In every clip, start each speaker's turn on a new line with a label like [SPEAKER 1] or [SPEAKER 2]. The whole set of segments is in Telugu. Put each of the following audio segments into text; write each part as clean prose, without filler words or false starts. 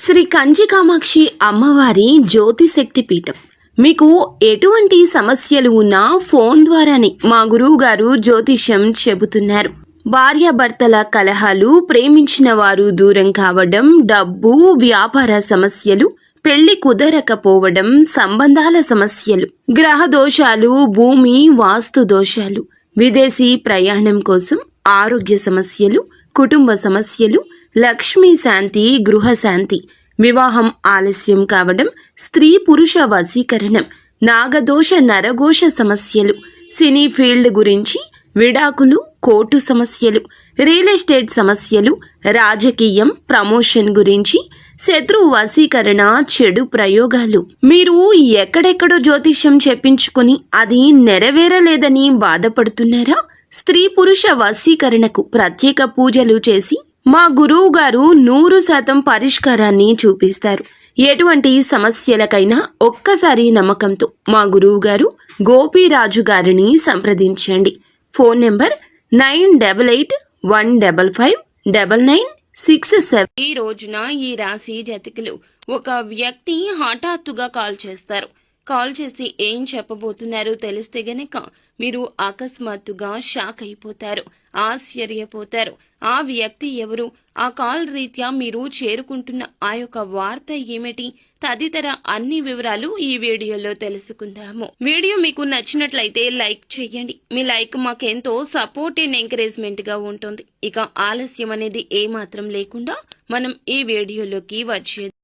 [SPEAKER 1] శ్రీ కంచి కామాక్షి అమ్మవారి జ్యోతిశక్తి పీఠం. మీకు ఎటువంటి సమస్యలు ఉన్నా ఫోన్ ద్వారానే మా గురువు గారు జ్యోతిష్యం చెబుతున్నారు. భార్యాభర్తల కలహాలు, ప్రేమించిన వారు దూరం కావడం, డబ్బు, వ్యాపార సమస్యలు, పెళ్లి కుదరకపోవడం, సంబంధాల సమస్యలు, గ్రహ దోషాలు, భూమి వాస్తు దోషాలు, విదేశీ ప్రయాణం కోసం, ఆరోగ్య సమస్యలు, కుటుంబ సమస్యలు, లక్ష్మీ శాంతి, గృహశాంతి, వివాహం ఆలస్యం కావడం, స్త్రీ పురుష వశీకరణం, నాగదోష నరఘోష సమస్యలు, సినీ ఫీల్డ్ గురించి, విడాకులు, కోర్టు సమస్యలు, రియల్ ఎస్టేట్ సమస్యలు, రాజకీయం, ప్రమోషన్ గురించి, శత్రు వశీకరణ, చెడు ప్రయోగాలు. మీరు ఎక్కడెక్కడో జ్యోతిష్యం చెప్పించుకుని అది నెరవేరలేదని బాధపడుతున్నారా? స్త్రీ పురుష వశీకరణకు ప్రత్యేక పూజలు చేసి మా గురువు గారు 100% పరిష్కారాన్ని చూపిస్తారు. ఎటువంటి సమస్యలకైనా ఒక్కసారి నమ్మకంతో మా గురువు గారు గోపీరాజు గారిని సంప్రదించండి. Phone number 9881559967. ఈ రోజున ఈ రాశి జాతకులు ఒక వ్యక్తి హఠాత్తుగా కాల్ చేస్తారు. కాల్ చేసి ఏం చెప్పబోతున్నారో తెలిస్తే గనక మీరు అకస్మాత్తుగా షాక్ అయిపోతారు, ఆశ్చర్యపోతారు. ఆ వ్యక్తి ఎవరు, ఆ కాల్ రీత్యా మీరు చేరుకుంటున్న ఆ యొక్క వార్త ఏమిటి, తదితర అన్ని వివరాలు ఈ వీడియోలో తెలుసుకుందాము. వీడియో మీకు నచ్చినట్లయితే లైక్ చేయండి. మీ లైక్ మాకెంతో సపోర్ట్ అండ్ ఎంకరేజ్మెంట్ గా ఉంటుంది. ఇక ఆలస్యం అనేది ఏమాత్రం లేకుండా మనం ఈ వీడియోలోకి వచ్చేది.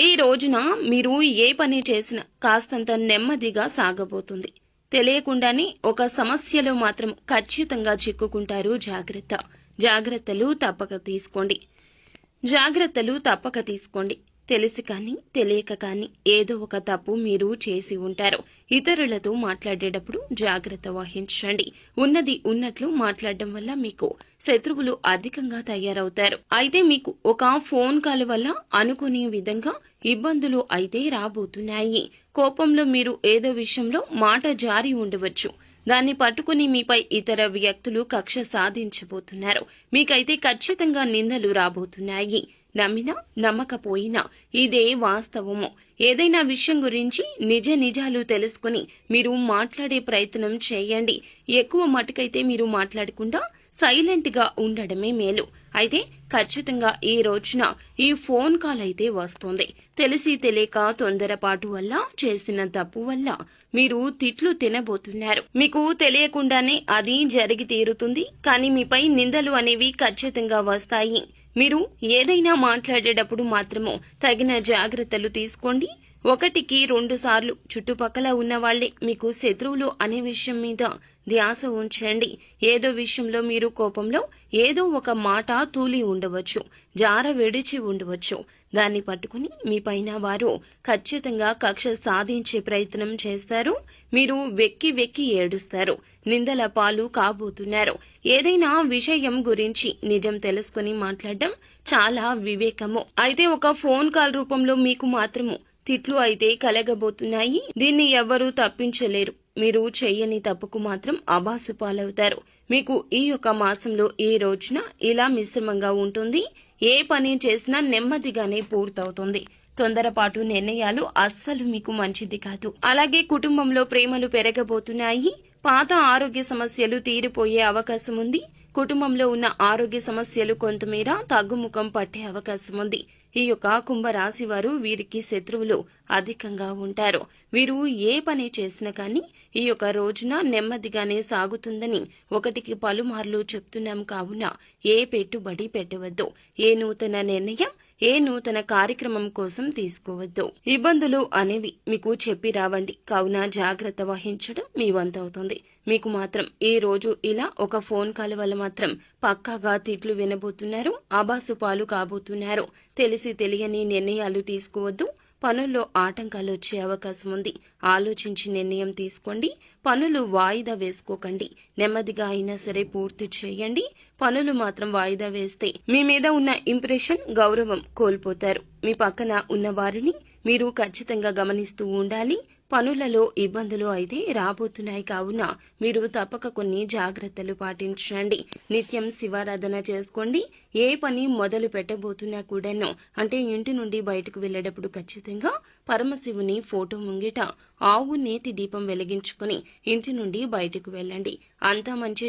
[SPEAKER 1] ఈ రోజున మీరు ఏ పని చేసినా కాస్తంత నెమ్మదిగా సాగబోతుంది. తెలియకుండానే ఒక సమస్యలో మాత్రం ఖచ్చితంగా చిక్కుకుంటారు. జాగ్రత్తలు తప్పక తీసుకోండి. తెలిసి కానీ తెలియక కానీ ఏదో ఒక తప్పు మీరు చేసి ఉంటారు. ఇతరులతో మాట్లాడేటప్పుడు జాగ్రత్త వహించండి. ఉన్నది ఉన్నట్లు మాట్లాడడం వల్ల మీకు శత్రువులు అధికంగా తయారవుతారు. అయితే మీకు ఒక ఫోన్ కాల్ వల్ల అనుకునే విధంగా ఇబ్బందులు అయితే రాబోతున్నాయి. కోపంలో మీరు ఏదో విషయంలో మాట జారి ఉండవచ్చు. దాన్ని పట్టుకుని మీపై ఇతర వ్యక్తులు కక్ష సాధించబోతున్నారు. మీకైతే ఖచ్చితంగా నిందలు రాబోతున్నాయి. నమ్మినా నమ్మకపోయినా ఇదే వాస్తవము. ఏదైనా విషయం గురించి నిజాలు తెలుసుకుని మీరు మాట్లాడే ప్రయత్నం చేయండి. ఎక్కువ మటుకైతే మీరు మాట్లాడకుండా సైలెంట్ గా ఉండడమే మేలు. అయితే ఖచ్చితంగా ఈ రోజున ఈ ఫోన్ కాల్ అయితే వస్తుంది. తెలిసి తెలియక తొందరపాటు వల్ల చేసిన తప్పు వల్ల మీరు తిట్లు తినబోతున్నారు. మీకు తెలియకుండానే అది జరిగి తీరుతుంది. కానీ మీపై నిందలు అనేవి ఖచ్చితంగా వస్తాయి. మీరు ఏదైనా మాట్లాడేటప్పుడు మాత్రము తగిన జాగ్రత్తలు తీసుకోండి. 1-2 సార్లు చుట్టుపక్కల ఉన్న వాళ్లే మీకు శత్రువులు అనే విషయం మీద ధ్యాస ఉంచండి. ఏదో విషయంలో మీరు కోపంలో ఏదో ఒక మాట తూలి ఉండవచ్చు, జార విడిచి ఉండవచ్చు. దాన్ని పట్టుకుని మీ పైన వారు ఖచ్చితంగా కక్ష సాధించే ప్రయత్నం చేస్తారు. మీరు వెక్కి ఏడుస్తారు, నిందల పాలు కాబోతున్నారు. ఏదైనా విషయం గురించి నిజం తెలుసుకుని మాట్లాడడం చాలా వివేకము. అయితే ఒక ఫోన్ కాల్ రూపంలో మీకు మాత్రము తిట్లు అయితే కలగబోతున్నాయి. దీన్ని ఎవ్వరూ తప్పించలేరు. మీరు చెయ్యని తప్పుకు మాత్రం అబాసు పాలవుతారు. మీకు ఈ యొక్క మాసంలో ఈ రోజున ఇలా మిశ్రమంగా ఉంటుంది. ఏ పని చేసినా నెమ్మదిగానే పూర్తవుతుంది. తొందరపాటు నిర్ణయాలు అస్సలు మీకు మంచిది కాదు. అలాగే కుటుంబంలో ప్రేమలు పెరగబోతున్నాయి. పాత ఆరోగ్య సమస్యలు తీరిపోయే అవకాశం ఉంది. కుటుంబంలో ఉన్న ఆరోగ్య సమస్యలు కొంతమేర తగ్గుముఖం పట్టే అవకాశం ఉంది. ఈ యొక్క కుంభరాశి వారు వీరికి శత్రువులు అధికంగా ఉంటారు. వీరు ఏ పని చేసినా కానీ ఈ యొక్క రోజున నెమ్మదిగానే సాగుతుందని 1కి పలుమార్లు చెప్తున్నాం. కావున ఏ పెట్టుబడి పెట్టవద్దు. ఏ నూతన నిర్ణయం, ఏ నూతన కార్యక్రమం కోసం తీసుకోవద్దు. ఇబ్బందులు అనేవి మీకు చెప్పి రావండి. కావున జాగ్రత్త వహించడం మీ వంతవుతుంది. మీకు మాత్రం ఈ రోజు ఇలా ఒక ఫోన్ కాల్ వల్ల మాత్రం పక్కాగా తిట్లు వినబోతున్నారు, ఆబాసు పాలు కాబోతున్నారు. తెలిసి తెలియని నిర్ణయాలు తీసుకోవద్దు. పనుల్లో ఆటంకాలు వచ్చే అవకాశం ఉంది. ఆలోచించి నిర్ణయం తీసుకోండి. పనులు వాయిదా వేసుకోకండి. నెమ్మదిగా అయినా సరే పూర్తి చేయండి. పనులు మాత్రం వాయిదా వేస్తే మీ మీద ఉన్న ఇంప్రెషన్, గౌరవం కోల్పోతారు. మీ పక్కన ఉన్న వారిని మీరు ఖచ్చితంగా గమనిస్తూ ఉండాలి. పనులలో ఇబ్బందులు అయితే రాబోతున్నాయి కావున మీరు తప్పక కొన్ని జాగ్రత్తలు పాటించండి. నిత్యం శివారాధన చేసుకోండి. ఏ పని మొదలు పెట్టబోతున్నా కూడాను అంటే ఇంటి నుండి బయటకు వెళ్ళేటప్పుడు ఖచ్చితంగా పరమశివుని ఫోటో ముంగిట ఆవు నేతి దీపం వెలిగించుకుని ఇంటి నుండి బయటకు వెళ్ళండి. అంతా మంచి